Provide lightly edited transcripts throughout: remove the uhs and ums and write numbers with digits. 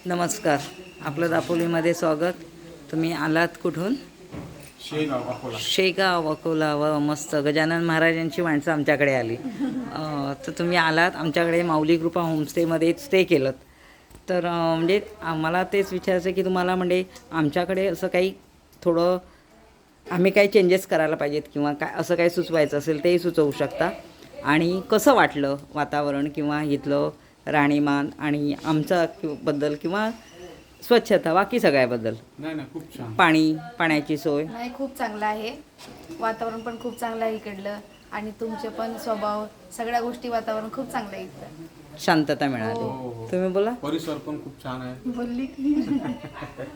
नमस्कार, आपलं दापोलीमध्ये स्वागत. तुम्ही आलात कुठून? शेगाव अकोला. व मस्त गजानन महाराजांची माणसं आमच्याकडे आली. तर तुम्ही आलात आमच्याकडे माऊली कृपा होमस्टेमध्ये स्टे केलं. तर म्हणजे आम्हाला तेच विचारायचं की तुम्हाला म्हणजे आमच्याकडे असं काही थोडं आम्ही काही चेंजेस करायला पाहिजेत किंवा काय असं काही सुचवायचं असेल तेही सुचवू शकता. आणि कसं वाटलं वातावरण किंवा इथलं राहणीमान आणि आमचा बद्दल किंवा स्वच्छता बाकी सगळ्याबद्दल. नाही खूप छान. पाण्याची सोय नाही, खूप चांगलं आहे. वातावरण पण खूप चांगलं आहे इकडलं. आणि तुमचे पण स्वभाव सगळ्या गोष्टी वातावरण खूप चांगलं आहे इथलं. शांतता मिळाली. हो. तुम्ही बोला. परिसर पण खूप छान आहे. बोलली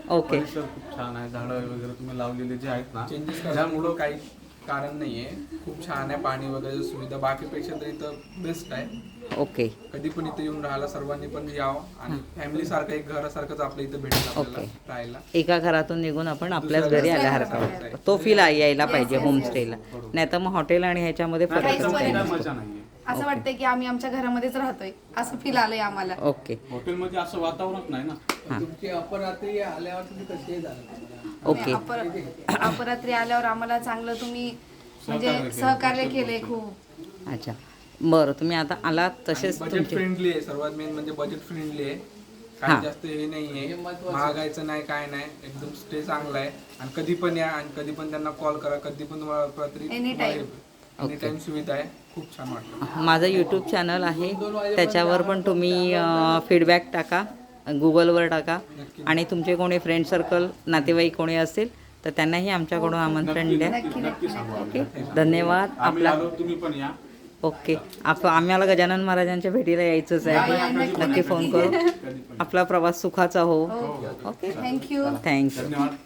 ओके. परिसर खूप छान आहे. झाडं वगैरे तुम्ही लावलेले जे आहेत ना, त्यामुळं काही कारण नाहीये. खूप छान आहे. पाणी वगैरे सुविधा बाकीपेक्षा तर इथं बेस्ट आहे. ओके. कधी पण इथे येऊन राहायला सर्वांनी पण यावं आणि फॅमिली सारखं एक घरासारखंच आपल्या इथे भेटेल आपल्याला राहायला. एका घरातून निघून आपण आपल्याच घरी आल्यासारखं वाटतं. तो फील यायला पाहिजे होमस्टेला. नाही तर मग हॉटेल आणि ह्याच्यामध्ये फरक काहीच असतो. फरक काही मजा नाहीये. असं वाटतंय की आम्ही आमच्या घरामध्येच राहतोय असं फील आलंय आम्हाला. ओके. हॉटेलमध्ये असं वातावरणच नाही ना. तुमची अपरात्री आल्यावर तुम्ही कसे झालं? ओके. अपरात्री आल्यावर आम्हाला चांगलं तुम्ही म्हणजे सहकार्य केलंय खूप. अच्छा, बरं. तुम्ही आता आलात तसेच बजेट तुमचे फ्रेंडली आहे. सर्वात मेन म्हणजे बजेट फ्रेंडली आहे. हा. काही जास्त हे नाहीये, महागायचं नाही, काय नाही. एकदम स्टे चांगला आहे आणि कधी पण या आणि कधी पण त्यांना कॉल करा. कधी पण तुम्हाला एनी टाइम सुविधा आहे. खूप छान वाटतं. माझं यूट्यूब चॅनल आहे, त्याच्यावर पण तुम्ही फीडबॅक टाका, गुगलवर टाका. आणि तुमचे कोणी फ्रेंड सर्कल नातेवाईक कोणी असतील तर त्यांनाही आमच्याकडून आमंत्रण द्या. ओके, धन्यवाद. आपला तुम्ही पण या. ओके. आम्हाला गजानन महाराजांच्या भेटीला यायचंच आहे. नक्की फोन करू. आपला प्रवास सुखाचा हो. Okay, thank you. थँक्स. धन्यवाद.